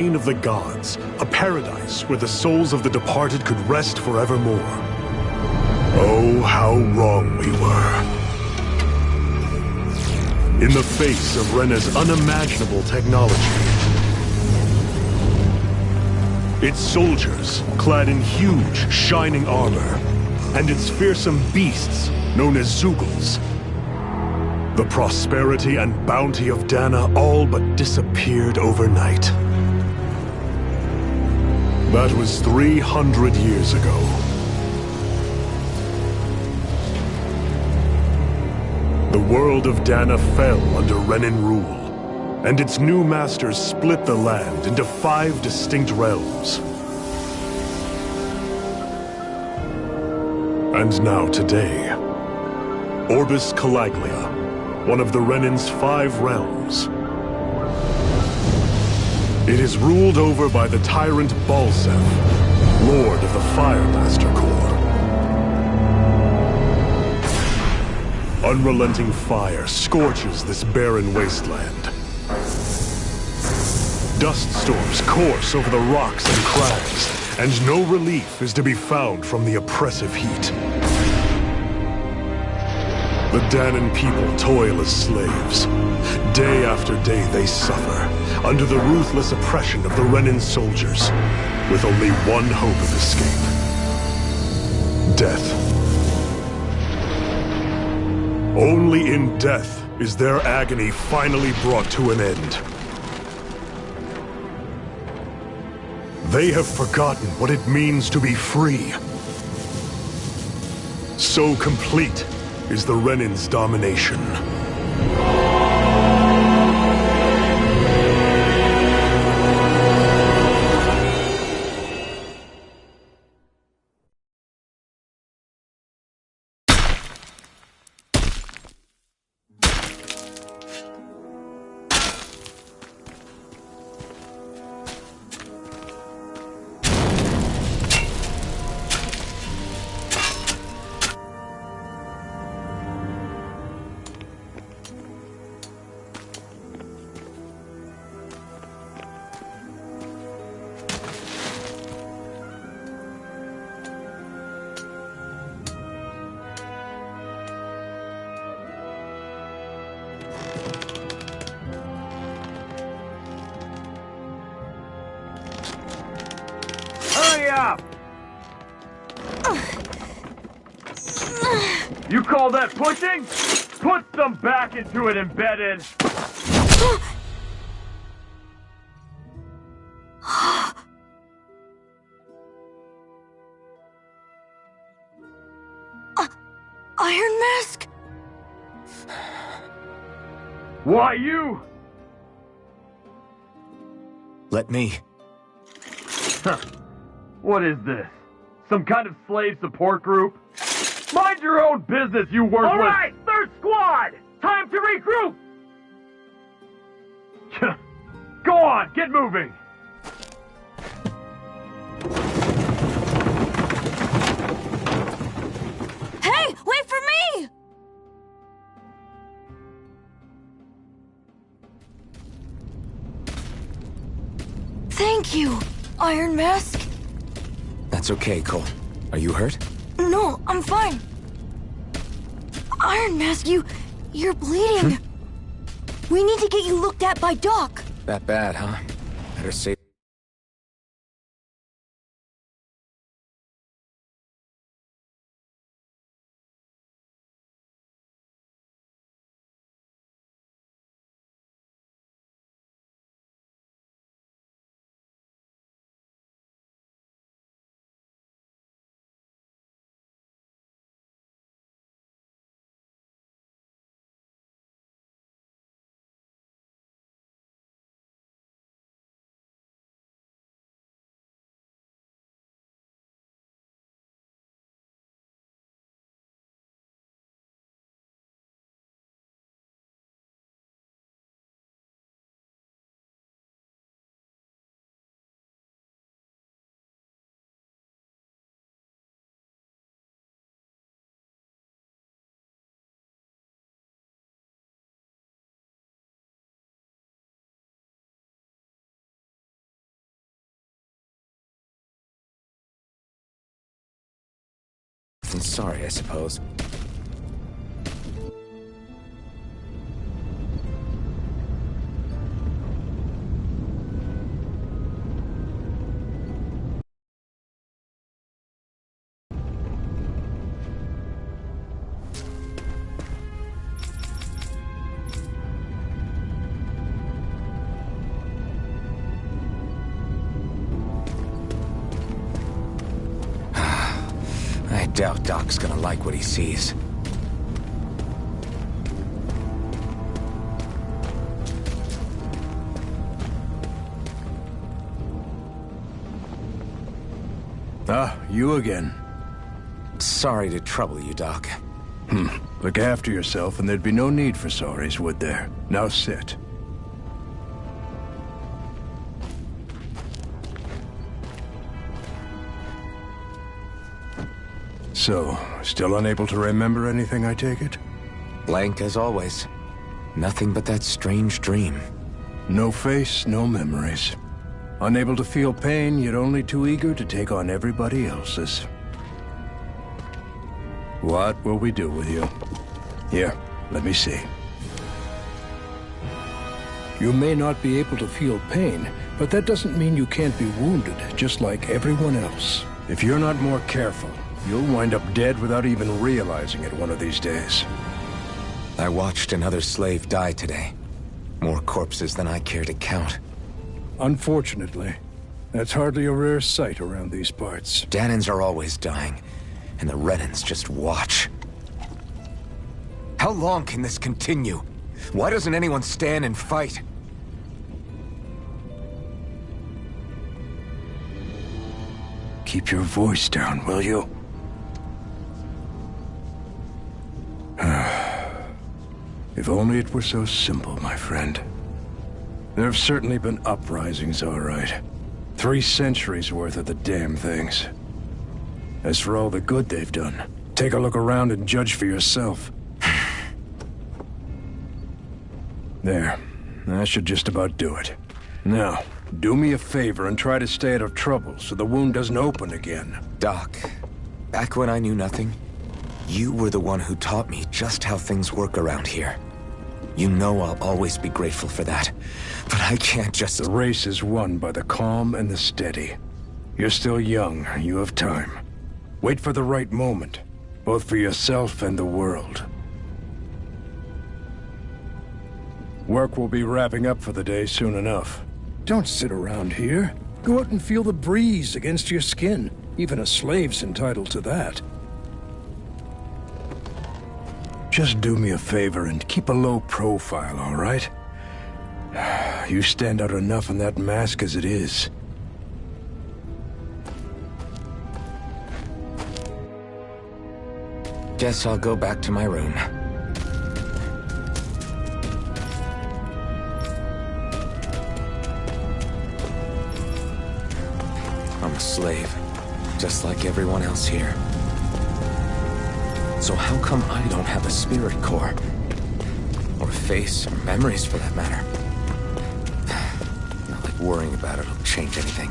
Domain of the gods, a paradise where the souls of the departed could rest forevermore. Oh, how wrong we were. In the face of Rena's unimaginable technology, its soldiers, clad in huge, shining armor, and its fearsome beasts, known as Zeugles, the prosperity and bounty of Dana all but disappeared overnight. That was 300 years ago. The world of Dana fell under Renan rule, and its new masters split the land into 5 distinct realms. And now today, Orbis Calaglia, one of the Renan's 5 realms. It is ruled over by the tyrant Balseph, Lord of the Firemaster Corps. Unrelenting fire scorches this barren wasteland. Dust storms course over the rocks and crags, and no relief is to be found from the oppressive heat. The Danan people toil as slaves. Day after day they suffer, under the ruthless oppression of the Renan soldiers, with only one hope of escape: death. Only in death is their agony finally brought to an end. They have forgotten what it means to be free. So complete is the Renan's domination. Up! You call that pushing? Put some back into it, embedded! Iron Mask? Why you? Let me. Huh. What is this? Some kind of slave support group? Mind your own business, you worthless— All right, third squad! Time to regroup! Go on, get moving! Hey, wait for me! Thank you, Iron Mask. That's okay, Cole. Are you hurt? No, I'm fine. Iron Mask, you're bleeding. We need to get you looked at by Doc. That bad, huh? Better save than sorry, I suppose. I doubt Doc's gonna like what he sees. Ah, you again. Sorry to trouble you, Doc. Look after yourself and there'd be no need for sorries, would there? Now sit. So, still unable to remember anything, I take it? Blank as always. Nothing but that strange dream. No face, no memories. Unable to feel pain, yet only too eager to take on everybody else's. What will we do with you? Here, let me see. You may not be able to feel pain, but that doesn't mean you can't be wounded, just like everyone else. If you're not more careful, you'll wind up dead without even realizing it one of these days. I watched another slave die today. More corpses than I care to count. Unfortunately, that's hardly a rare sight around these parts. Dahnans are always dying, and the Renans just watch. How long can this continue? Why doesn't anyone stand and fight? Keep your voice down, will you? If only it were so simple, my friend. There have certainly been uprisings, all right. 3 centuries worth of the damn things. As for all the good they've done, take a look around and judge for yourself. There. That should just about do it. Now, do me a favor and try to stay out of trouble so the wound doesn't open again. Doc, back when I knew nothing, you were the one who taught me just how things work around here. You know I'll always be grateful for that, but I can't just... The race is won by the calm and the steady. You're still young, you have time. Wait for the right moment, both for yourself and the world. Work will be wrapping up for the day soon enough. Don't sit around here. Go out and feel the breeze against your skin. Even a slave's entitled to that. Just do me a favor and keep a low profile, all right? You stand out enough in that mask as it is. Guess I'll go back to my room. I'm a slave, just like everyone else here. So how come I don't have a spirit core? Or a face, or memories for that matter? Not like worrying about it will change anything.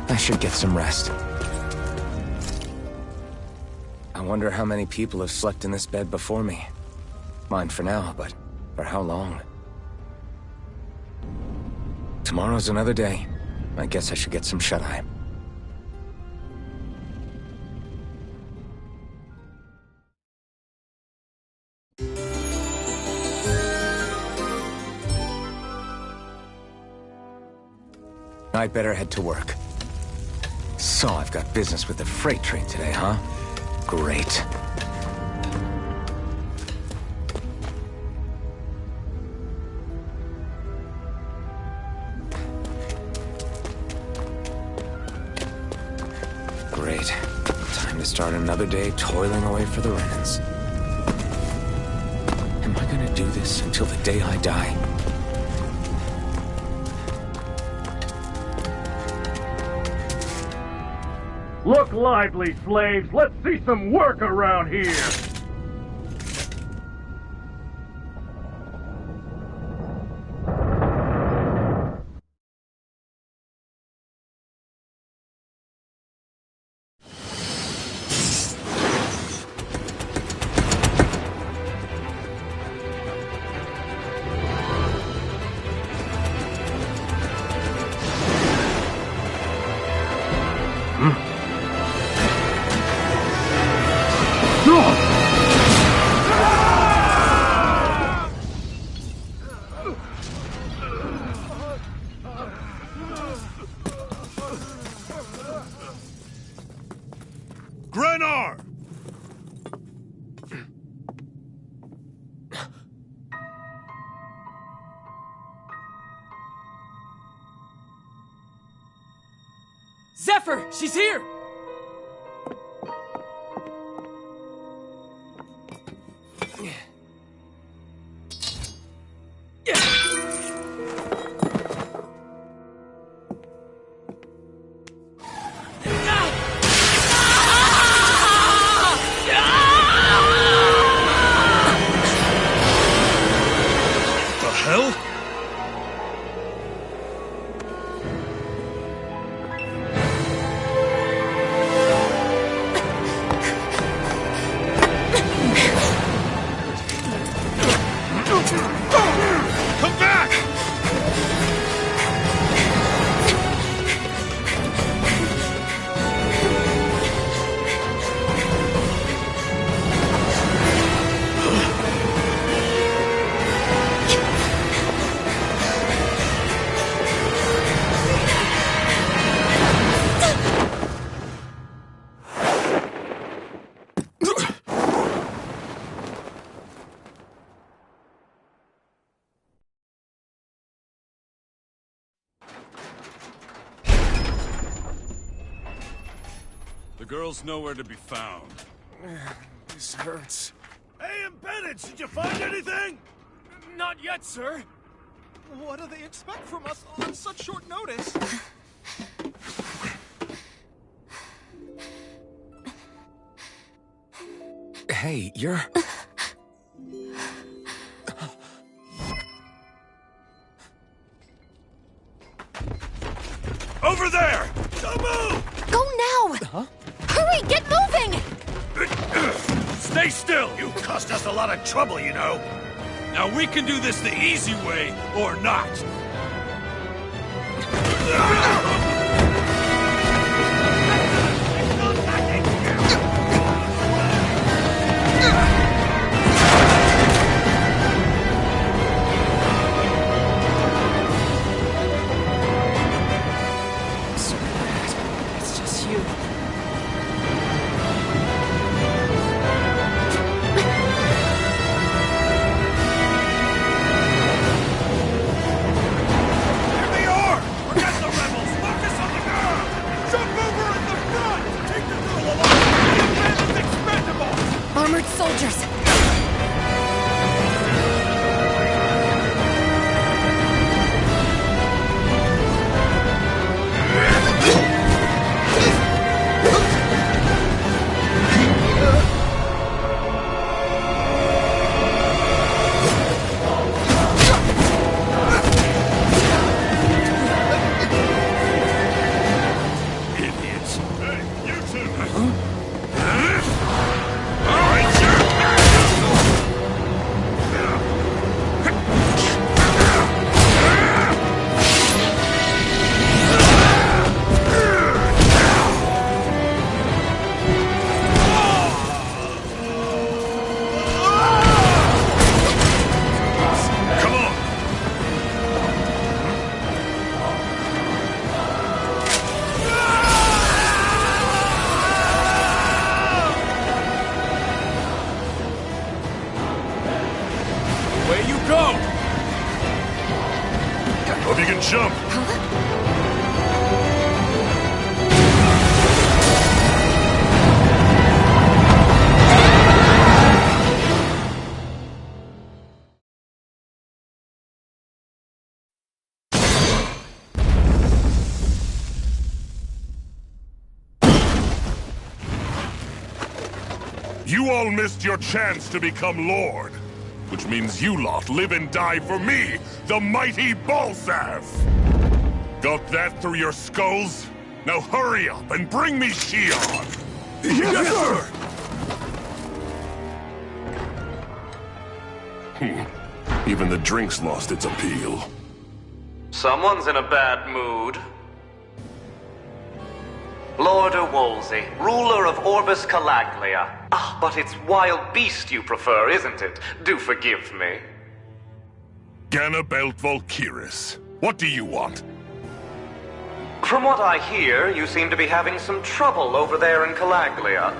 I should get some rest. I wonder how many people have slept in this bed before me. Mine for now, but for how long? Tomorrow's another day. I guess I should get some shut-eye. I'd better head to work. So I've got business with the freight train today, huh? Great. Great. Time to start another day toiling away for the Renans. Am I gonna do this until the day I die? Look lively, slaves! Let's see some work around here! Grenar! Zephyr! She's here! The hell? Come back! The girl's nowhere to be found. This hurts. Hey, Embedded, did you find anything? Not yet, sir. What do they expect from us on such short notice? Hey, you're... Over there! Don't move! Go now! Huh? Hurry, get moving! Stay still! You caused us a lot of trouble, you know. Now we can do this the easy way, or not. It's just you. Here they are! Forget the rebels! Focus on the girl! Jump over in the front! Take the girl along! The man is expendable! Armored soldiers! Idiots! Hey, you two! Come on! Away you go! Hope you can jump! You all missed your chance to become Lord. Which means you lot live and die for me, the mighty Balzav! Got that through your skulls? Now hurry up and bring me Shion! Yes, sir! Even the drink's lost its appeal. Someone's in a bad mood. Lord Wolsey, ruler of Orbis Calaglia. Ah, but it's wild beast you prefer, isn't it? Do forgive me. Ganabelt Volkiris. What do you want? From what I hear, you seem to be having some trouble over there in Calaglia.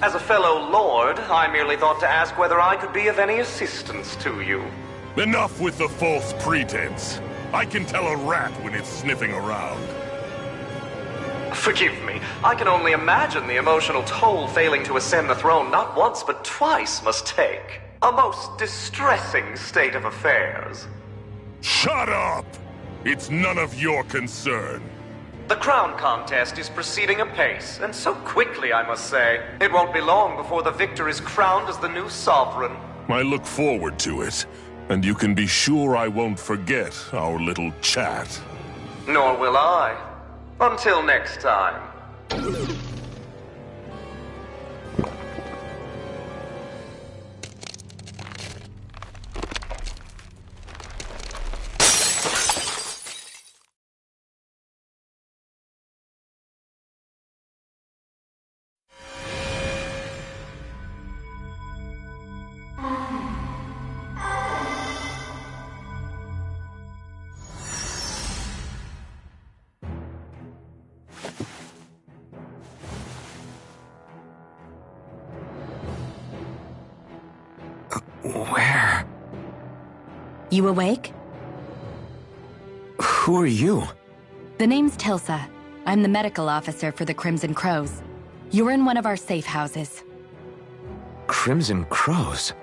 As a fellow lord, I merely thought to ask whether I could be of any assistance to you. Enough with the false pretense. I can tell a rat when it's sniffing around. Forgive me, I can only imagine the emotional toll failing to ascend the throne not once but twice must take. A most distressing state of affairs. Shut up! It's none of your concern. The crown contest is proceeding apace, and so quickly, I must say. It won't be long before the victor is crowned as the new sovereign. I look forward to it, and you can be sure I won't forget our little chat. Nor will I. Until next time. Where? You awake? Who are you? The name's Tilsa. I'm the medical officer for the Crimson Crows. You're in one of our safe houses. Crimson Crows?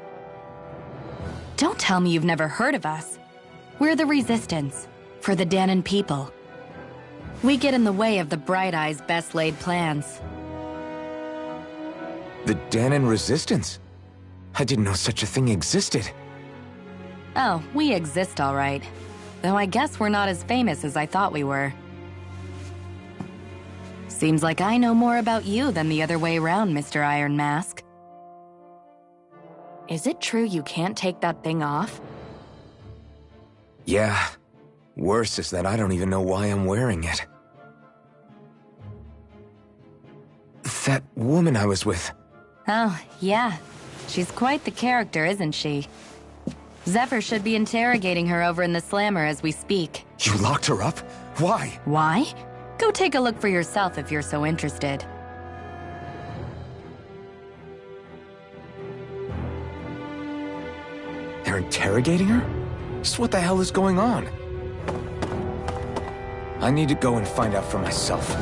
Don't tell me you've never heard of us. We're the Resistance, for the Dahnan people. We get in the way of the Bright Eyes' best-laid plans. The Dahnan Resistance? I didn't know such a thing existed. Oh, we exist all right. Though I guess we're not as famous as I thought we were. Seems like I know more about you than the other way around, Mr. Iron Mask. Is it true you can't take that thing off? Yeah. Worse is that I don't even know why I'm wearing it. That woman I was with. Oh, yeah. She's quite the character, isn't she? Zephyr should be interrogating her over in the Slammer as we speak. You locked her up? Why? Why? Go take a look for yourself if you're so interested. They're interrogating her? Just what the hell is going on? I need to go and find out for myself.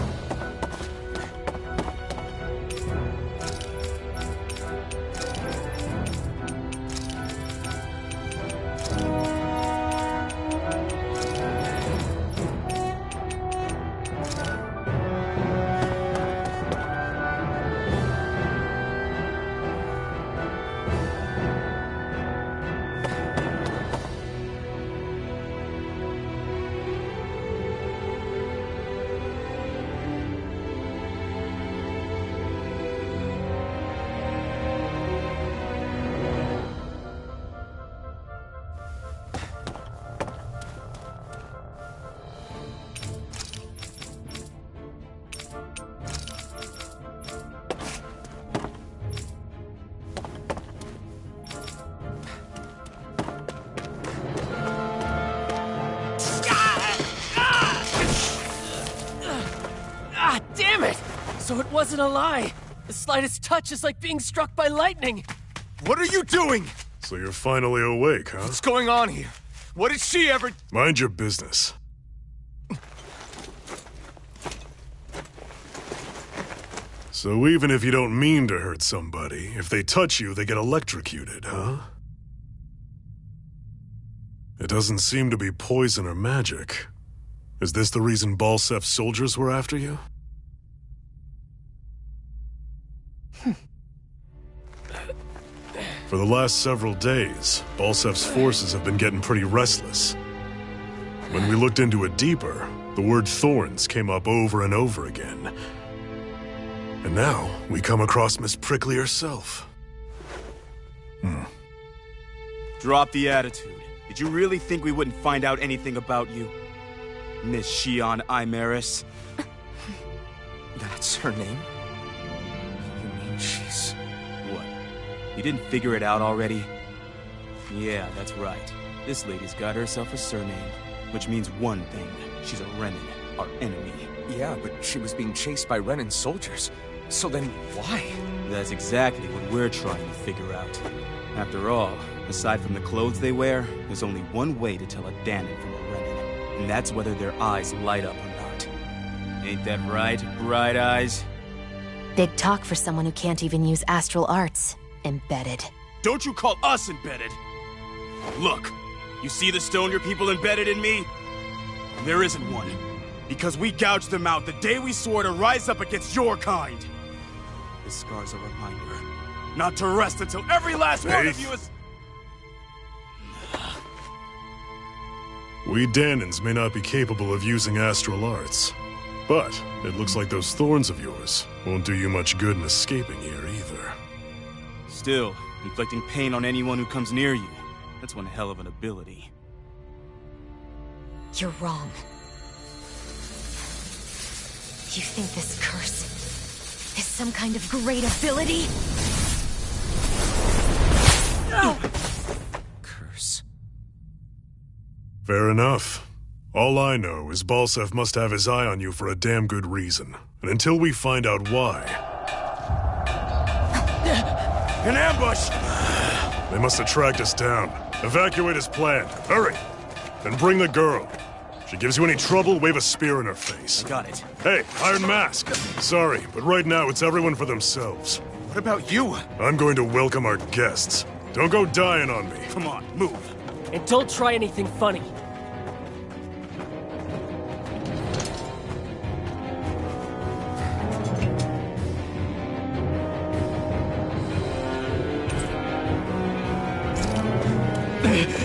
Damn it! So it wasn't a lie. The slightest touch is like being struck by lightning. What are you doing? So you're finally awake, huh? What's going on here? What did she ever... Mind your business. So even if you don't mean to hurt somebody, if they touch you, they get electrocuted, huh? It doesn't seem to be poison or magic. Is this the reason Balsef's soldiers were after you? For the last several days, Balsef's forces have been getting pretty restless. When we looked into it deeper, the word Thorns came up over and over again. And now, we come across Miss Prickly herself. Drop the attitude. Did you really think we wouldn't find out anything about you? Miss Shion Imaris? That's her name? You mean she's... what? You didn't figure it out already? Yeah, that's right. This lady's got herself a surname, which means one thing. She's a Renan. our enemy. Yeah, but she was being chased by Renan soldiers. So then why? That's exactly what we're trying to figure out. After all, aside from the clothes they wear, there's only one way to tell a Danon from a Renan, and that's whether their eyes light up or not. Ain't that right, Bright Eyes? Big talk for someone who can't even use astral arts. Embedded. Don't you call us embedded! Look, you see the stone your people embedded in me? There isn't one. Because we gouged them out the day we swore to rise up against your kind. This scar's a reminder, not to rest until every last one of you is... We Danons may not be capable of using astral arts, but it looks like those thorns of yours won't do you much good in escaping here either. Still, inflicting pain on anyone who comes near you, that's one hell of an ability. You're wrong. You think this curse is some kind of great ability? No! Curse. Fair enough. All I know is Balsev must have his eye on you for a damn good reason. And until we find out why... An ambush! They must have tracked us down. Evacuate as planned. Hurry! And bring the girl. She gives you any trouble, wave a spear in her face. I got it. Hey, Iron Mask. Sorry, but right now it's everyone for themselves. What about you? I'm going to welcome our guests. Don't go dying on me. Come on, move. And don't try anything funny.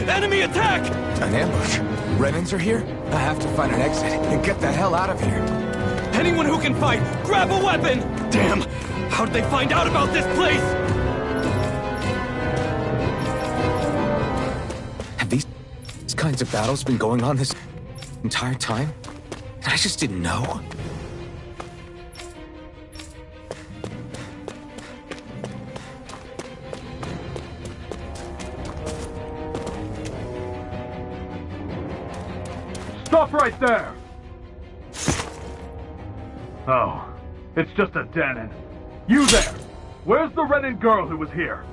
Enemy attack! An ambush? Renans are here? I have to find an exit and get the hell out of here. Anyone who can fight, grab a weapon! Damn! How did they find out about this place? Have these kinds of battles been going on this entire time? And I just didn't know? Stop right there! Oh, it's just a Danon. You there! Where's the Renan girl who was here?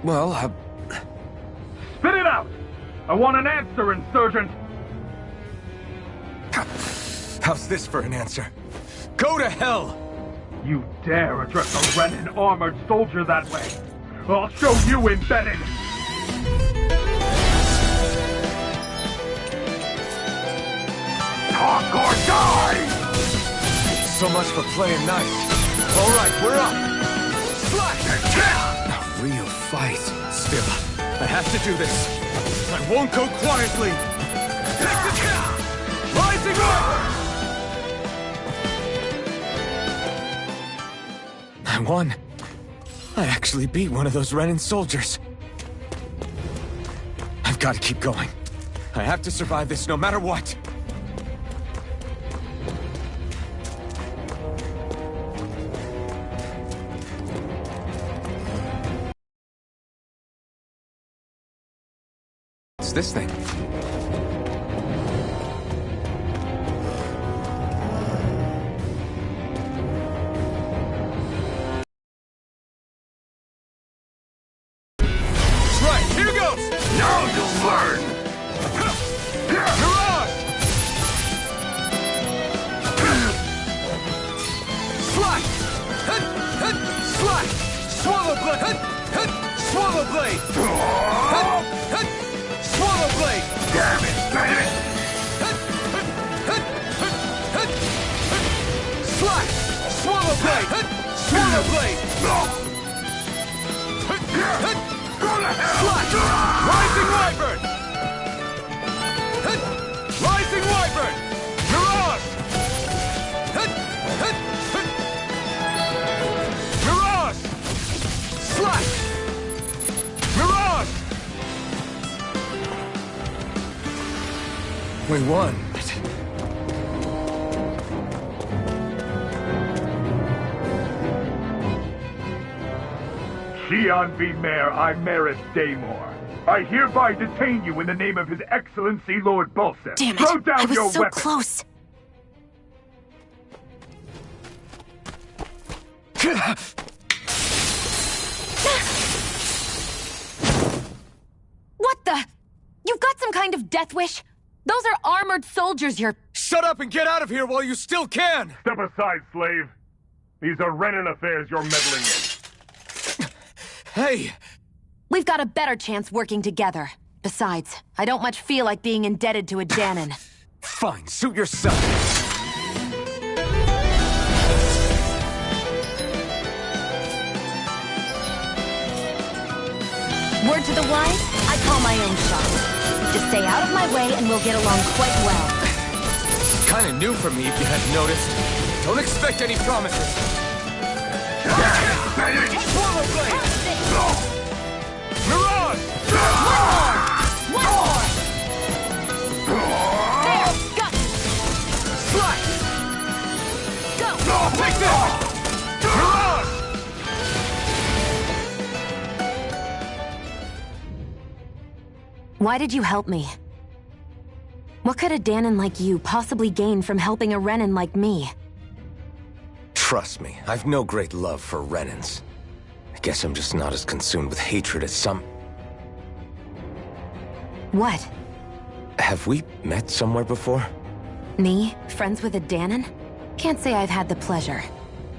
Well, Spit it out! I want an answer, Insurgent! How's this for an answer? Go to hell! You dare address a Renan armored soldier that way? I'll show you embedded! Talk or die! So much for playing nice. All right, we're up. Slash! A real fight. Still, I have to do this. I won't go quietly. Rising up! I won. I actually beat one of those Renan soldiers. I've got to keep going. I have to survive this no matter what. What's this thing? Right, here goes! Now you'll learn! Mirage! Slash! Slash! Swallow blade! Swallow blade! Swallow blade! Damn it! Slash! Swallow blade! Swallow blade! Slash! Rising Wyvern! Rising Wyvern! Mirage! Mirage! Slash! Mirage! We won. Shion V. Mayor Imeris Daymore. I hereby detain you in the name of His Excellency Lord Balsam. Damn it! Throw down I was your so weapon. close. What the? You've got some kind of death wish? Those are armored soldiers you're... Shut up and get out of here while you still can! Step aside, slave. These are Renan affairs you're meddling in. Hey! We've got a better chance working together. Besides, I don't much feel like being indebted to a Dahnan. Fine, suit yourself. Word to the wise, I call my own shot. Just stay out of my way and we'll get along quite well. Kinda new for me if you hadn't noticed. Don't expect any promises. Swallow blade! Mirage! One more! There! Got you! Slice! Go! Take this! Mirage! Why did you help me? What could a Dahnan like you possibly gain from helping a Renan like me? Trust me, I've no great love for Renans. I guess I'm just not as consumed with hatred as some... What? Have we met somewhere before? Me? Friends with a Dahnan? Can't say I've had the pleasure.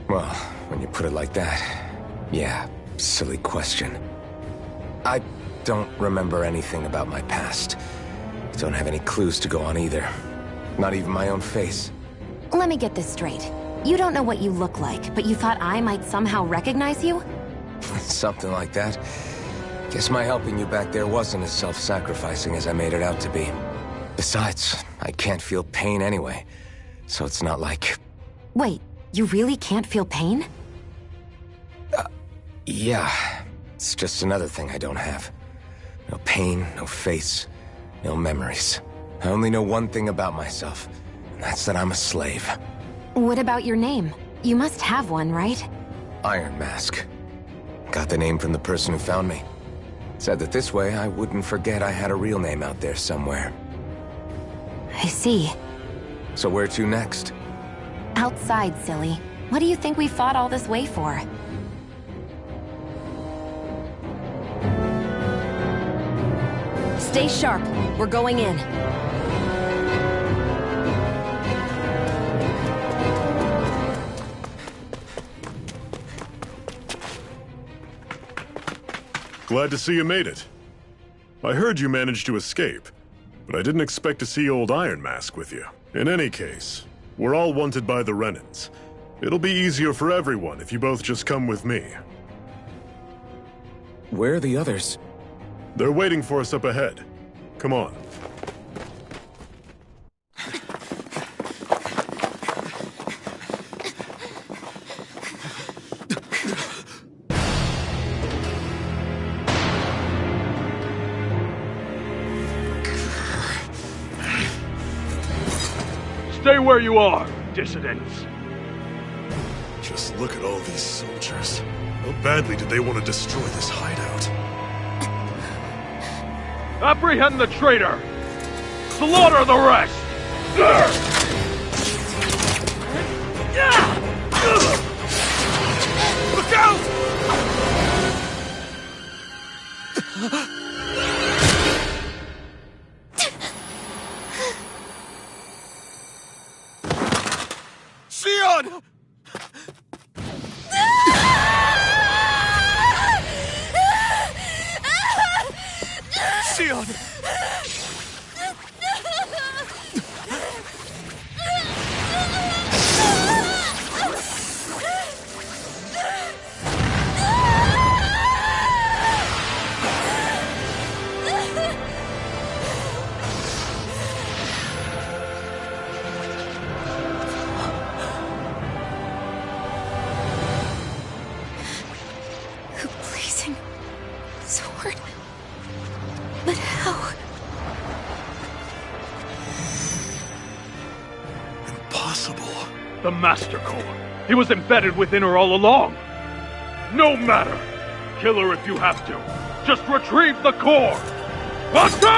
Well, when you put it like that, yeah, silly question. I don't remember anything about my past. Don't have any clues to go on either. Not even my own face. Let me get this straight. You don't know what you look like, but you thought I might somehow recognize you? Something like that. Guess my helping you back there wasn't as self-sacrificing as I made it out to be. Besides, I can't feel pain anyway, so it's not like... Wait, you really can't feel pain? Yeah. It's just another thing I don't have. No pain, no face, no memories. I only know one thing about myself, and that's that I'm a slave. What about your name? You must have one, right? Iron Mask. Got the name from the person who found me. Said that this way I wouldn't forget I had a real name out there somewhere. I see. So where to next? Outside, silly. What do you think we fought all this way for? Stay sharp. We're going in. Glad to see you made it. I heard you managed to escape, but I didn't expect to see old Iron Mask with you. In any case, we're all wanted by the Renans. It'll be easier for everyone if you both just come with me. Where are the others? They're waiting for us up ahead. Come on. Stay where you are, dissidents. Just look at all these soldiers. How badly did they want to destroy this hideout? Apprehend the traitor! Slaughter the rest! Look out! Xion! Xion! A blazing sword. But how? Impossible. The Master Core. He was embedded within her all along. No matter. Kill her if you have to. just retrieve the core! Buster!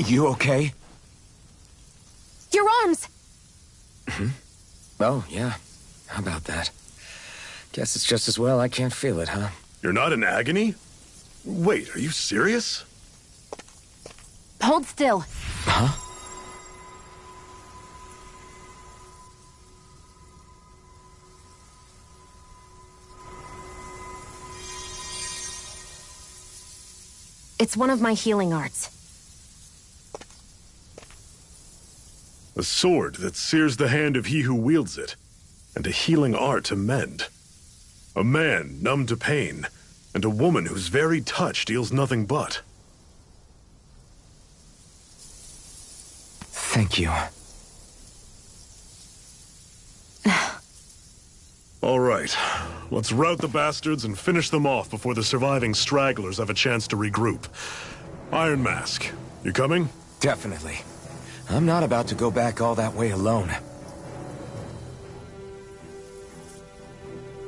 You okay? Your arms! Oh, yeah. How about that? Guess it's just as well I can't feel it, huh? You're not in agony? Wait, are you serious? Hold still. Huh? It's one of my healing arts. A sword that sears the hand of he who wields it, and a healing art to mend. A man numb to pain, and a woman whose very touch deals nothing but. Thank you. All right, let's rout the bastards and finish them off before the surviving stragglers have a chance to regroup. Iron Mask, you coming? Definitely. I'm not about to go back all that way alone.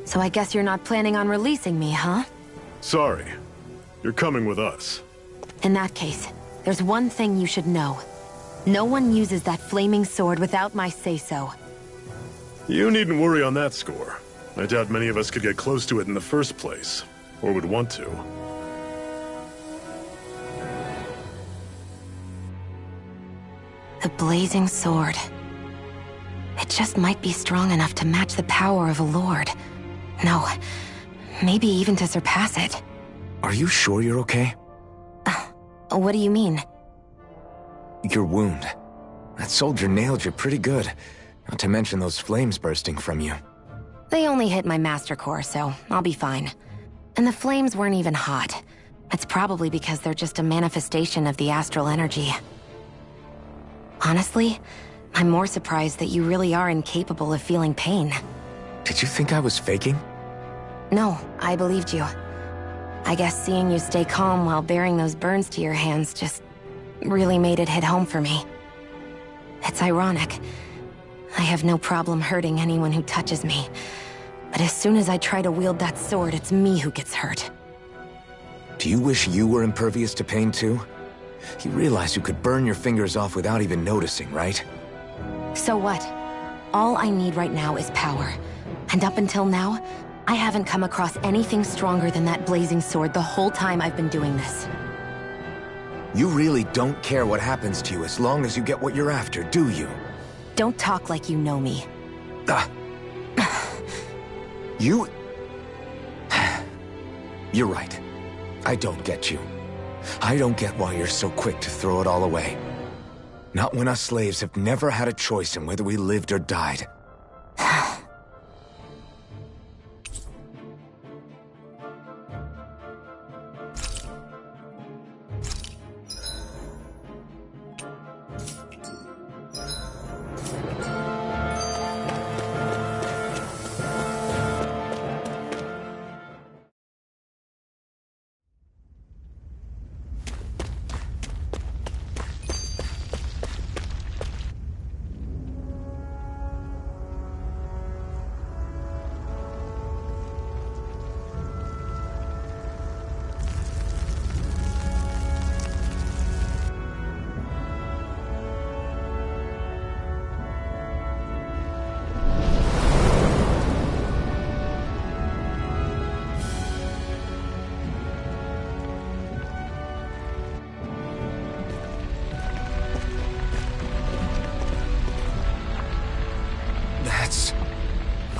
So I guess you're not planning on releasing me, huh? Sorry. You're coming with us. In that case, there's one thing you should know. No one uses that flaming sword without my say-so. You needn't worry on that score. I doubt many of us could get close to it in the first place, or would want to. The blazing sword. It just might be strong enough to match the power of a lord. No, maybe even to surpass it. Are you sure you're okay? What do you mean? Your wound. That soldier nailed you pretty good. Not to mention those flames bursting from you. They only hit my master core, so I'll be fine. And the flames weren't even hot. It's probably because they're just a manifestation of the astral energy. Honestly, I'm more surprised that you really are incapable of feeling pain. Did you think I was faking? No, I believed you. I guess seeing you stay calm while bearing those burns to your hands just really made it hit home for me. It's ironic. I have no problem hurting anyone who touches me. But as soon as I try to wield that sword, it's me who gets hurt. Do you wish you were impervious to pain too? You realize you could burn your fingers off without even noticing, right? So what? All I need right now is power. And up until now, I haven't come across anything stronger than that blazing sword the whole time I've been doing this. You really don't care what happens to you as long as you get what you're after, do you? Don't talk like you know me. You... You're right. I don't get you. I don't get why you're so quick to throw it all away. Not when us slaves have never had a choice in whether we lived or died.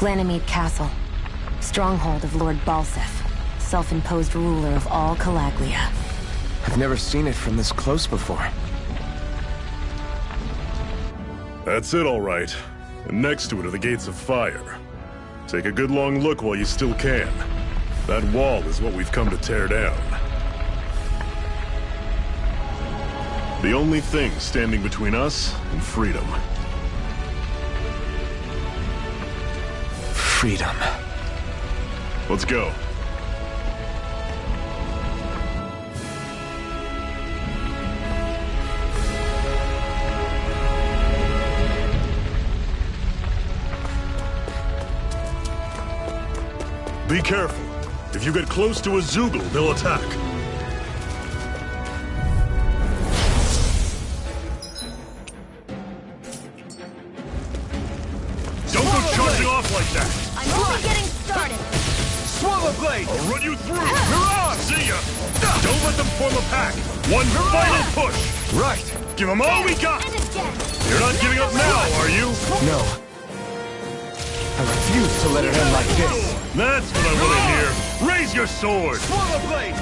Ganymede Castle. Stronghold of Lord Balsef, self-imposed ruler of all Calaglia. I've never seen it from this close before. That's it, all right. And next to it are the Gates of Fire. Take a good long look while you still can. That wall is what we've come to tear down. The only thing standing between us and freedom. Freedom. Let's go. Be careful. If you get close to a Zeugle, they'll attack. Don't go charging off like that! I'm only getting started! Swallow Blade! I'll run you through! Hurrah! See ya! Don't let them form a pack! One final push! Right! Give them all we got! And again! You're not giving up now, are you? No. I refuse to let it end like this. That's what I want to hear! Raise your sword! Swallow Blade!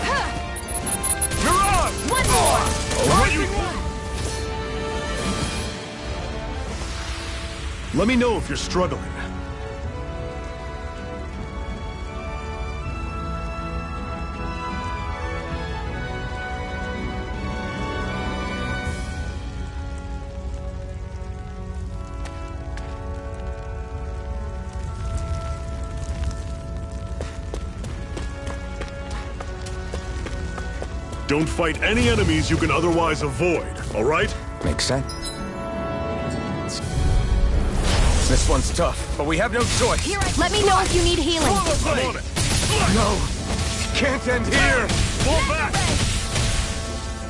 Hurrah! One more! I'll run you through! Let me know if you're struggling. Don't fight any enemies you can otherwise avoid, all right? Makes sense. This one's tough, but we have no choice. Let me know if you need healing. I'm on it! No! It can't end here! Fall back!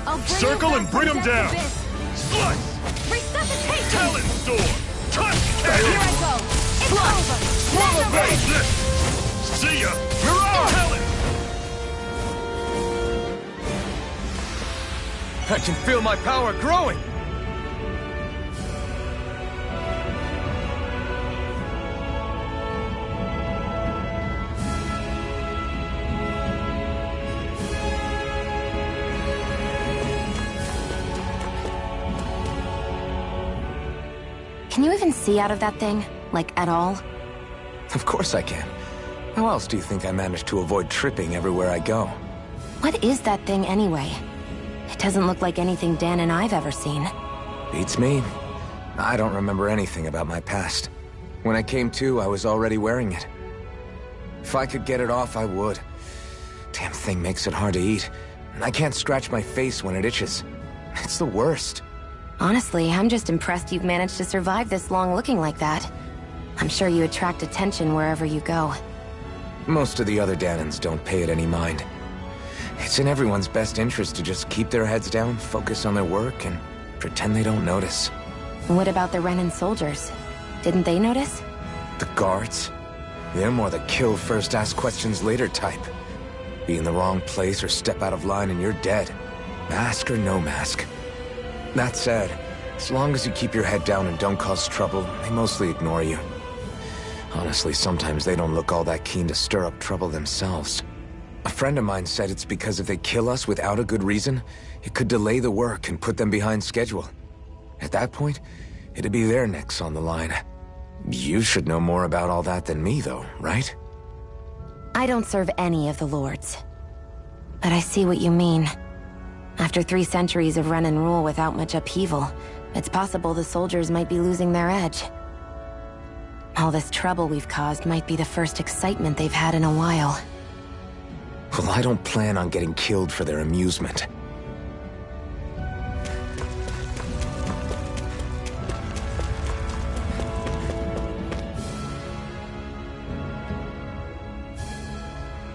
I'll bring Circle and bring them down! Slice! Resuscitation! Talon Storm! Touch Here cannon! I go! It's over! Face this! See ya! Talon! I can feel my power growing! Can you even see out of that thing? Like, at all? Of course I can. How else do you think I managed to avoid tripping everywhere I go? What is that thing anyway? It doesn't look like anything Dan and I've ever seen. Beats me. I don't remember anything about my past. When I came to, I was already wearing it. If I could get it off, I would. Damn thing makes it hard to eat. And I can't scratch my face when it itches. It's the worst. Honestly, I'm just impressed you've managed to survive this long looking like that. I'm sure you attract attention wherever you go. Most of the other Danans don't pay it any mind. It's in everyone's best interest to just keep their heads down, focus on their work, and pretend they don't notice. What about the Renan soldiers? Didn't they notice? The guards? They're more the kill first, ask questions later type. Be in the wrong place or step out of line and you're dead. Mask or no mask. That said, as long as you keep your head down and don't cause trouble, they mostly ignore you. Honestly, sometimes they don't look all that keen to stir up trouble themselves. A friend of mine said it's because if they kill us without a good reason, it could delay the work and put them behind schedule. At that point, it'd be their necks on the line. You should know more about all that than me, though, right? I don't serve any of the lords. But I see what you mean. After 3 centuries of Renan rule without much upheaval, it's possible the soldiers might be losing their edge. All this trouble we've caused might be the first excitement they've had in a while. Well, I don't plan on getting killed for their amusement.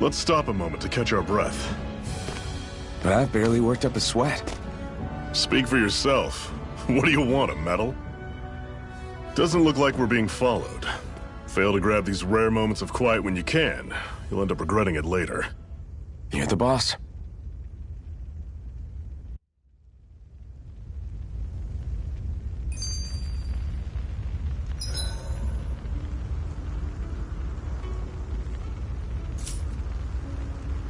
Let's stop a moment to catch our breath. But I've barely worked up a sweat. Speak for yourself. What do you want, a medal? Doesn't look like we're being followed. Fail to grab these rare moments of quiet when you can, you'll end up regretting it later. You're the boss.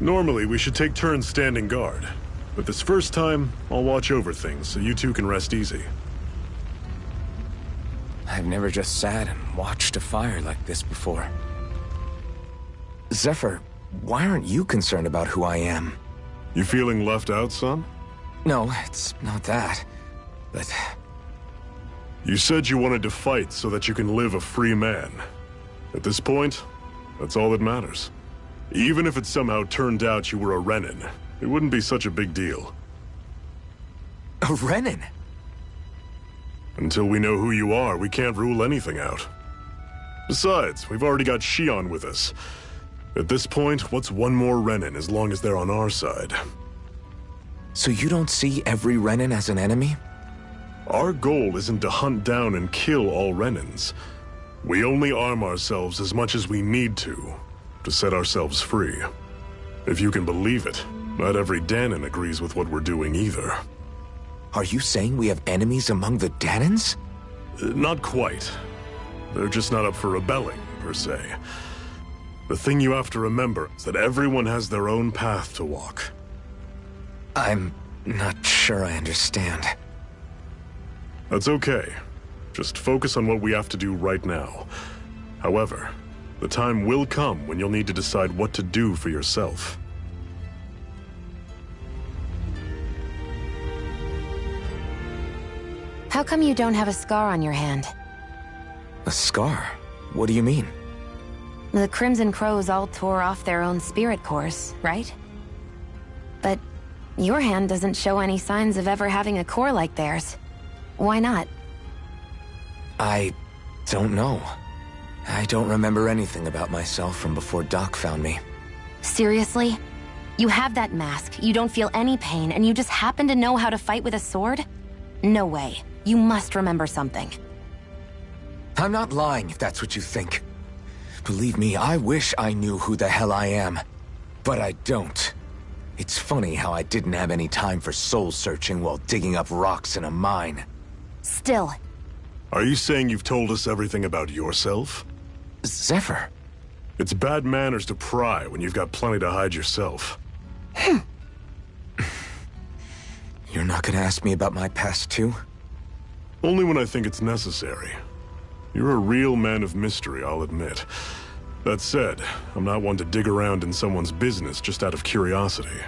Normally, we should take turns standing guard. But this first time, I'll watch over things so you two can rest easy. I've never just sat and watched a fire like this before. Zephyr, why aren't you concerned about who I am? You feeling left out, son? No, it's not that. But... You said you wanted to fight so that you can live a free man. At this point, that's all that matters. Even if it somehow turned out you were a Renin, it wouldn't be such a big deal. A Renin? Until we know who you are, we can't rule anything out. Besides, we've already got Shion with us. At this point, what's one more Renin as long as they're on our side? So you don't see every Renin as an enemy? Our goal isn't to hunt down and kill all Renins. We only arm ourselves as much as we need to set ourselves free. If you can believe it, not every Dahnan agrees with what we're doing either. Are you saying we have enemies among the Dahnans? Not quite. They're just not up for rebelling, per se. The thing you have to remember is that everyone has their own path to walk. I'm not sure I understand. That's okay. Just focus on what we have to do right now. However, the time will come when you'll need to decide what to do for yourself. How come you don't have a scar on your hand? A scar? What do you mean? The Crimson Crows all tore off their own spirit cores, right? But your hand doesn't show any signs of ever having a core like theirs. Why not? I don't know. I don't remember anything about myself from before Doc found me. Seriously? You have that mask, you don't feel any pain, and you just happen to know how to fight with a sword? No way. You must remember something. I'm not lying if that's what you think. Believe me, I wish I knew who the hell I am. But I don't. It's funny how I didn't have any time for soul-searching while digging up rocks in a mine. Still. Are you saying you've told us everything about yourself? Zephyr. It's bad manners to pry when you've got plenty to hide yourself. You're not gonna ask me about my past too? Only when I think it's necessary. You're a real man of mystery, I'll admit. That said, I'm not one to dig around in someone's business just out of curiosity.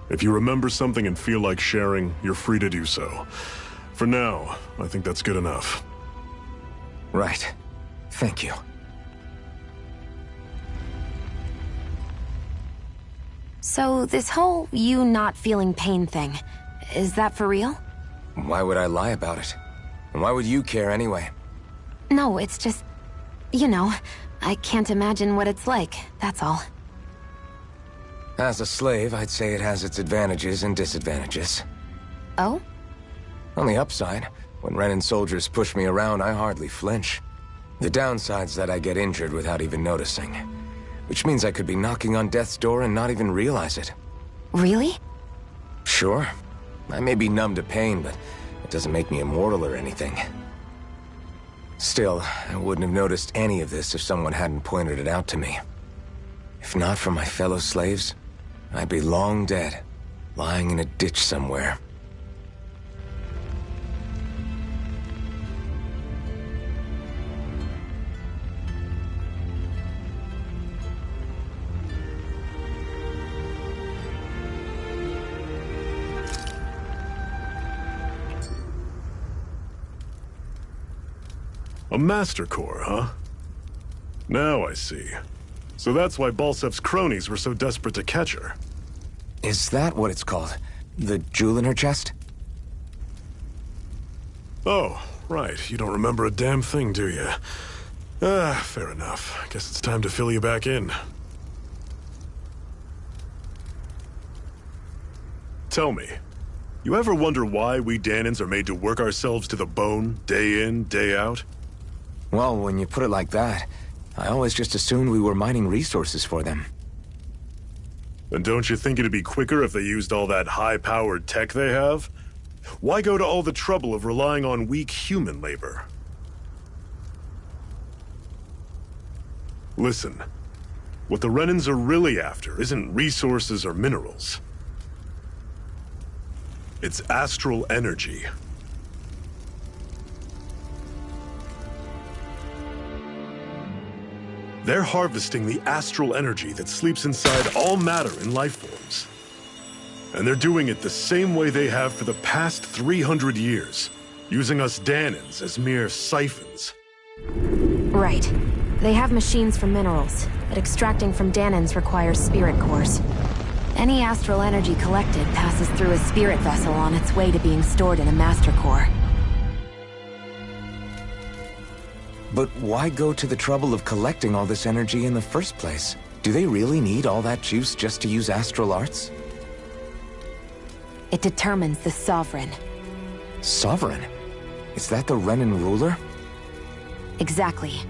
If you remember something and feel like sharing, you're free to do so. For now, I think that's good enough. Right. Thank you. So, this whole you not feeling pain thing, is that for real? Why would I lie about it? And why would you care anyway? No, it's just... You know, I can't imagine what it's like, that's all. As a slave, I'd say it has its advantages and disadvantages. Oh? On the upside, when Renin soldiers push me around, I hardly flinch. The downside's that I get injured without even noticing. Which means I could be knocking on death's door and not even realize it. Really? Sure. I may be numb to pain, but it doesn't make me immortal or anything. Still, I wouldn't have noticed any of this if someone hadn't pointed it out to me. If not for my fellow slaves, I'd be long dead, lying in a ditch somewhere. A Master Core, huh? Now I see. So that's why Balsef's cronies were so desperate to catch her. Is that what it's called? The jewel in her chest? Oh, right. You don't remember a damn thing, do you? Fair enough. Guess it's time to fill you back in. Tell me, you ever wonder why we Dahnans are made to work ourselves to the bone, day in, day out? Well, when you put it like that, I always just assumed we were mining resources for them. Then don't you think it'd be quicker if they used all that high-powered tech they have? Why go to all the trouble of relying on weak human labor? Listen, What the Renans are really after isn't resources or minerals. It's astral energy. They're harvesting the astral energy that sleeps inside all matter in life forms. And they're doing it the same way they have for the past 300 years, using us Dahnans as mere siphons. Right. They have machines for minerals, but extracting from Dahnans requires spirit cores. Any astral energy collected passes through a spirit vessel on its way to being stored in a master core. But why go to the trouble of collecting all this energy in the first place? Do they really need all that juice just to use astral arts? It determines the Sovereign. Sovereign? Is that the Renan ruler? Exactly.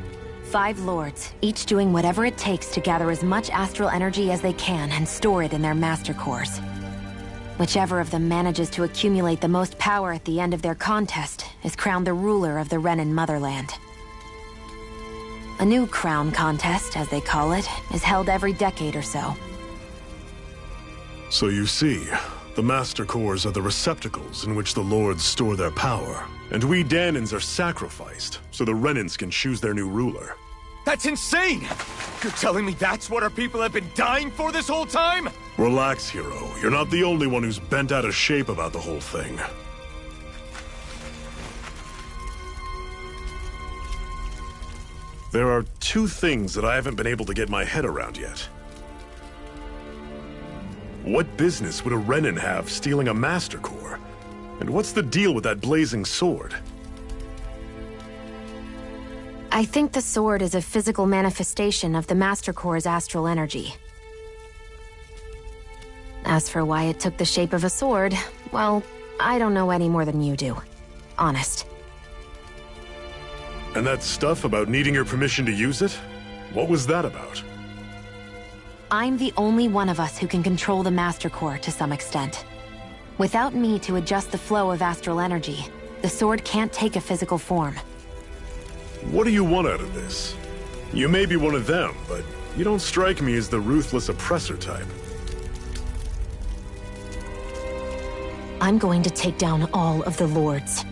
5 lords, each doing whatever it takes to gather as much astral energy as they can and store it in their master cores. Whichever of them manages to accumulate the most power at the end of their contest is crowned the ruler of the Renan motherland. A new crown contest, as they call it, is held every decade or so. So you see, the Master Cores are the receptacles in which the Lords store their power. And we Dahnans are sacrificed, so the Renans can choose their new ruler. That's insane! You're telling me that's what our people have been dying for this whole time? Relax, hero. You're not the only one who's bent out of shape about the whole thing. There are 2 things that I haven't been able to get my head around yet. What business would a Renan have stealing a Master Core? And what's the deal with that blazing sword? I think the sword is a physical manifestation of the Master Core's astral energy. As for why it took the shape of a sword, well, I don't know any more than you do. Honest. And that stuff about needing your permission to use it? What was that about? I'm the only one of us who can control the Master Core to some extent. Without me to adjust the flow of astral energy, the sword can't take a physical form. What do you want out of this? You may be one of them, but you don't strike me as the ruthless oppressor type. I'm going to take down all of the lords.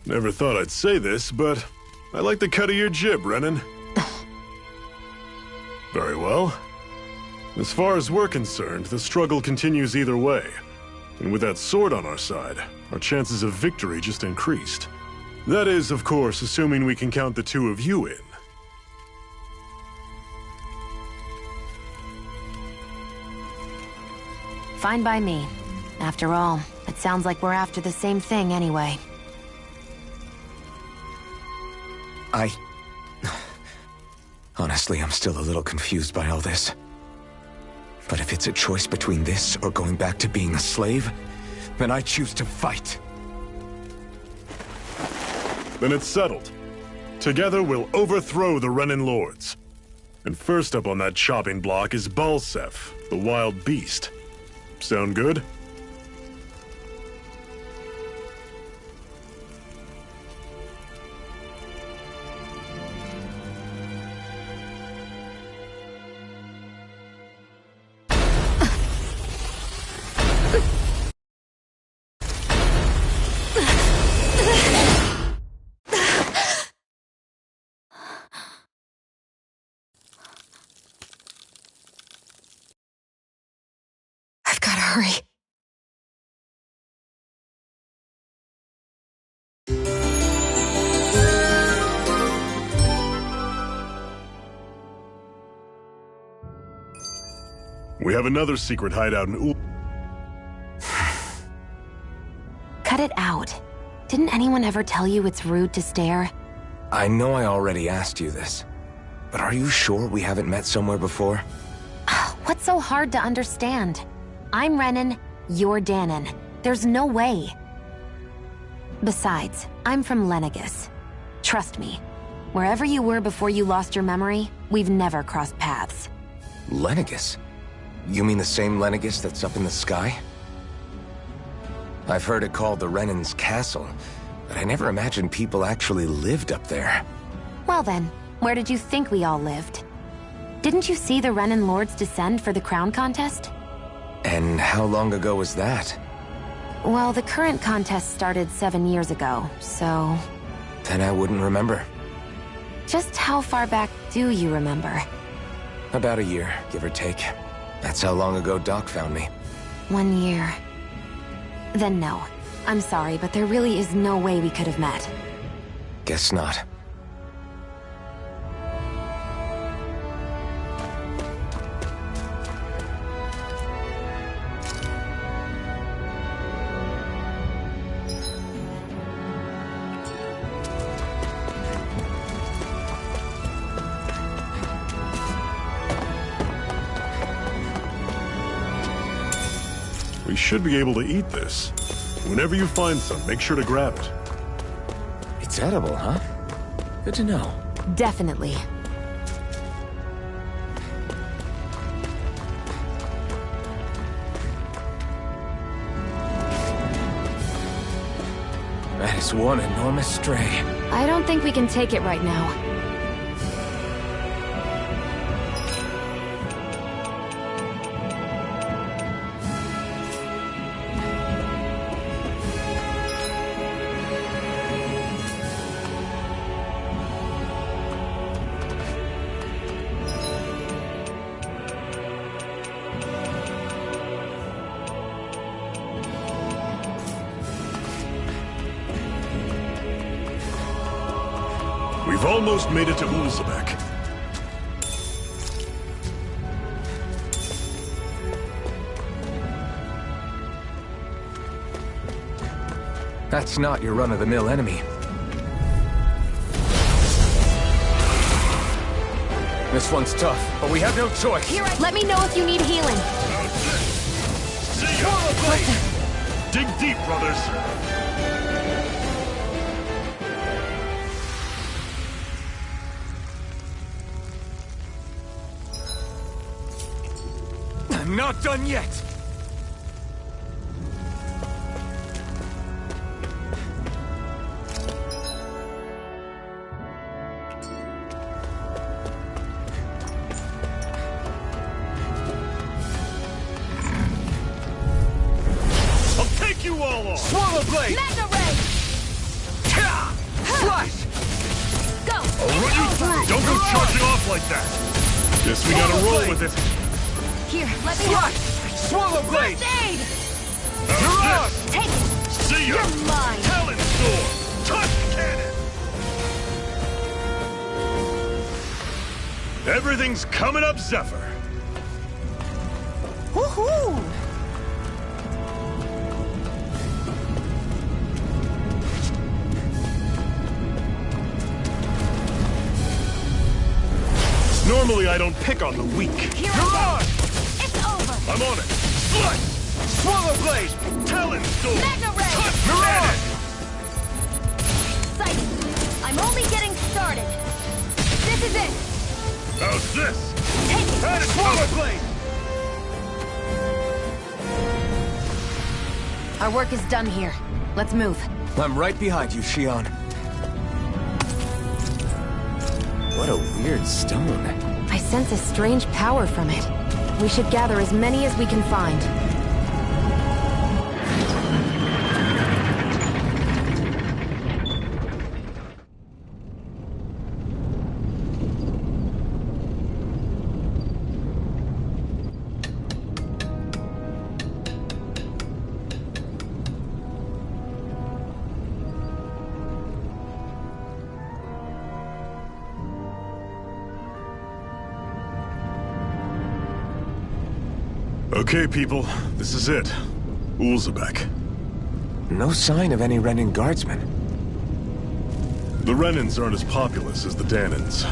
Never thought I'd say this, but I like the cut of your jib, Renan. Very well. As far as we're concerned, the struggle continues either way. And with that sword on our side, our chances of victory just increased. That is, of course, assuming we can count the 2 of you in. Fine by me. After all, it sounds like we're after the same thing anyway. Honestly, I'm still a little confused by all this. But if it's a choice between this or going back to being a slave, then I choose to fight. Then it's settled. Together we'll overthrow the Renan Lords. And first up on that chopping block is Balseph, the wild beast. Sound good? Hurry. We have another secret hideout in Cut it out. Didn't anyone ever tell you it's rude to stare? I know I already asked you this, but are you sure we haven't met somewhere before? What's so hard to understand? I'm Renan, you're Dahnan. There's no way. Besides, I'm from Lenegis. Trust me, wherever you were before you lost your memory, we've never crossed paths. Lenegis? You mean the same Lenegis that's up in the sky? I've heard it called the Renan's Castle, but I never imagined people actually lived up there. Well then, where did you think we all lived? Didn't you see the Renan Lords descend for the crown contest? And how long ago was that? Well, the current contest started 7 years ago, so... Then I wouldn't remember. Just how far back do you remember? About a year, give or take. That's how long ago Doc found me. 1 year. Then no. I'm sorry, but there really is no way we could have met. Guess not. We should be able to eat this. Whenever you find some, make sure to grab it. It's edible, huh? Good to know. Definitely. That is one enormous stray. I don't think we can take it right now. We've almost made it to Ulzebek. That's not your run-of-the-mill enemy. This one's tough, but we have no choice. Let me know if you need healing. See ya! Dig deep, brothers. I'm not done yet! I'll take you all off! Swallow blade! Mega Ray! Flash! Go! I'll run you through! Don't go charging off like that! Guess we gotta roll with it. Here, let me Flash! Swallow blade! First aid! You're on! Take it! See ya! You're mine! Talon Storm! Touch cannon! Everything's coming up, Zephyr! Woohoo! Normally I don't pick on the weak. Here I go! It's over! I'm on it! Slice! Swallow blade! Talon Storm! Mega Ray! Touch cannon! Sight! I'm only getting started. This is it! How's this? Take it! Had it Swallow coming. blade! Our work is done here. Let's move. I'm right behind you, Shion. What a weird stone. I sense a strange power from it. We should gather as many as we can find. Okay, people, this is it. Ulzebek. No sign of any Renan guardsmen. The Renans aren't as populous as the Danans.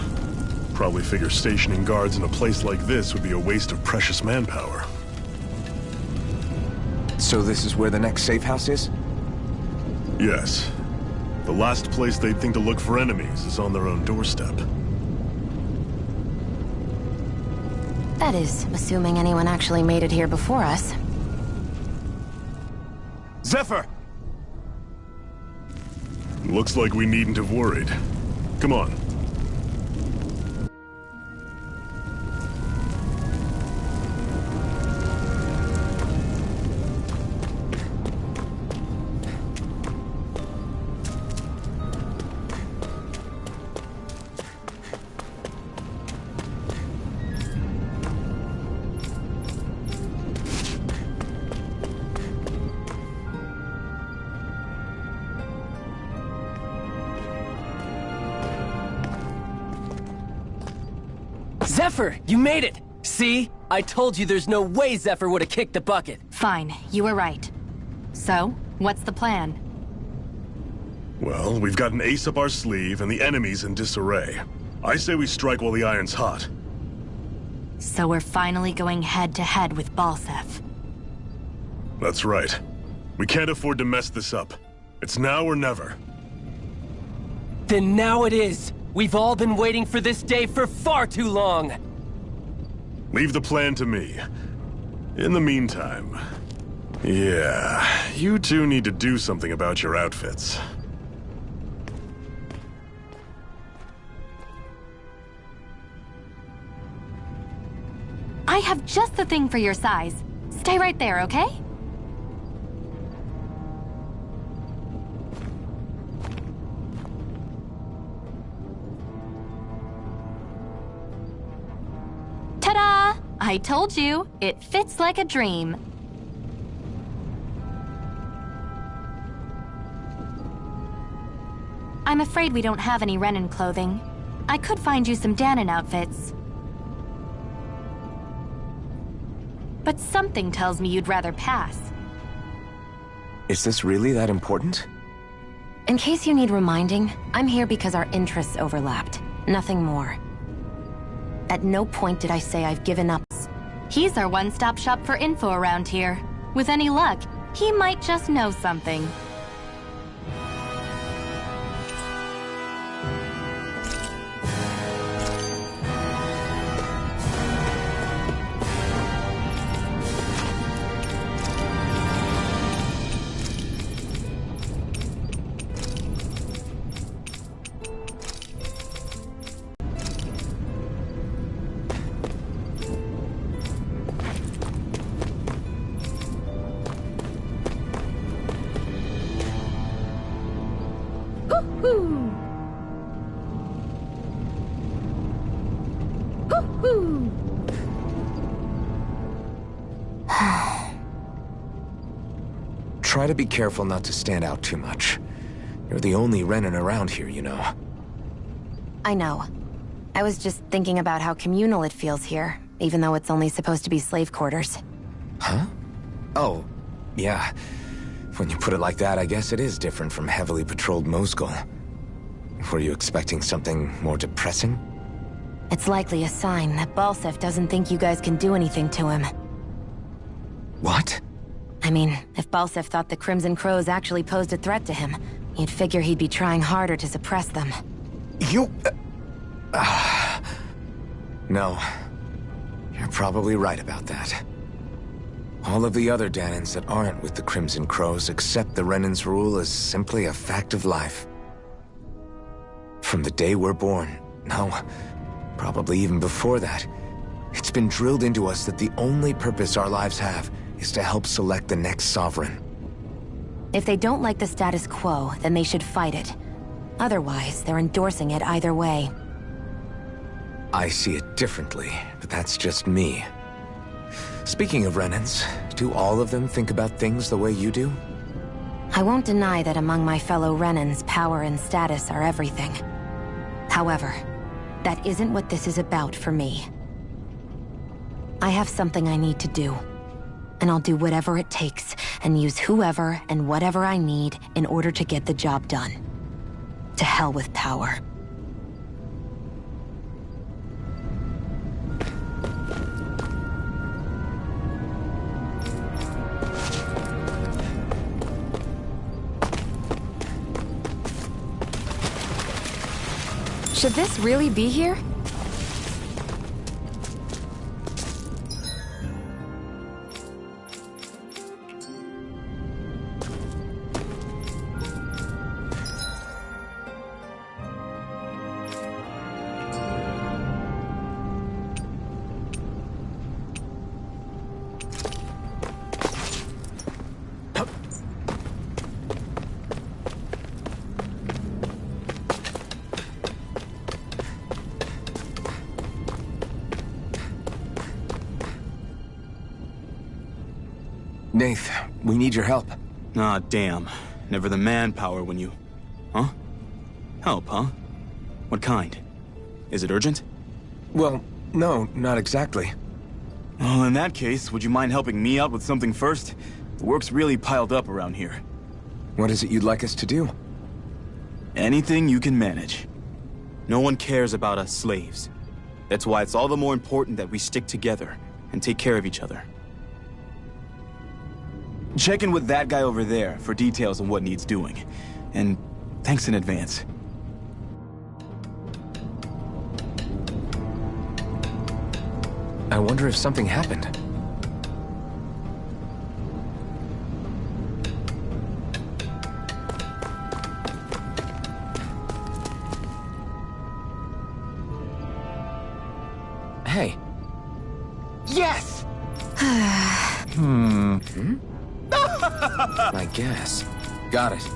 Probably figure stationing guards in a place like this would be a waste of precious manpower. So this is where the next safe house is? Yes. The last place they'd think to look for enemies is on their own doorstep. That is, assuming anyone actually made it here before us. Zephyr! Looks like we needn't have worried. Come on. Zephyr, you made it! See? I told you there's no way Zephyr would have kicked the bucket. Fine, you were right. So, what's the plan? Well, we've got an ace up our sleeve and the enemy's in disarray. I say we strike while the iron's hot. So we're finally going head-to-head with Balseph. That's right. We can't afford to mess this up. It's now or never. Then now it is! We've all been waiting for this day for far too long! Leave the plan to me. In the meantime... yeah, you two need to do something about your outfits. I have just the thing for your size. Stay right there, okay? Ta-da! I told you, it fits like a dream. I'm afraid we don't have any Renan clothing. I could find you some Danon outfits. But something tells me you'd rather pass. Is this really that important? In case you need reminding, I'm here because our interests overlapped. Nothing more. At no point did I say I've given up. He's our one-stop shop for info around here. With any luck, he might just know something. Try to be careful not to stand out too much. You're the only Renan around here, you know. I know. I was just thinking about how communal it feels here, even though it's only supposed to be slave quarters. Huh? Oh, yeah. When you put it like that, I guess it is different from heavily patrolled Mosgul. Were you expecting something more depressing? It's likely a sign that Balseph doesn't think you guys can do anything to him. What? I mean, if Balseph thought the Crimson Crows actually posed a threat to him, you'd figure he'd be trying harder to suppress them. You... No. You're probably right about that. All of the other Danons that aren't with the Crimson Crows accept the Renan's rule as simply a fact of life. From the day we're born, no, probably even before that, it's been drilled into us that the only purpose our lives have is to help select the next sovereign. If they don't like the status quo, then they should fight it. Otherwise, they're endorsing it either way. I see it differently, but that's just me. Speaking of Renans, do all of them think about things the way you do? I won't deny that among my fellow Renans, power and status are everything. However, that isn't what this is about for me. I have something I need to do. And I'll do whatever it takes, and use whoever and whatever I need in order to get the job done. To hell with power. Should this really be here? Nath, we need your help. Ah, damn. Never the manpower when you... Huh? Help, huh? What kind? Is it urgent? Well, no, not exactly. Well, in that case, would you mind helping me out with something first? The work's really piled up around here. What is it you'd like us to do? Anything you can manage. No one cares about us slaves. That's why it's all the more important that we stick together and take care of each other. Check in with that guy over there for details on what needs doing. And thanks in advance. I wonder if something happened. Hey. Yes! I guess. Got it.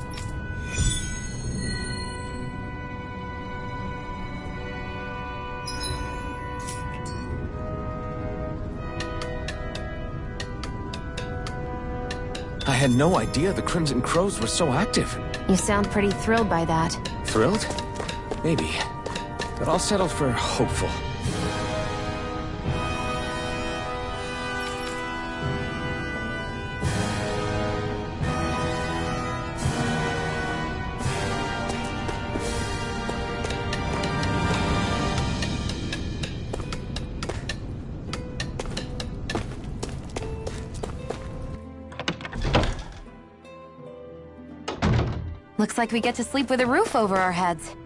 I had no idea the Crimson Crows were so active. You sound pretty thrilled by that. Thrilled? Maybe. But I'll settle for hopeful. Looks like we get to sleep with a roof over our heads.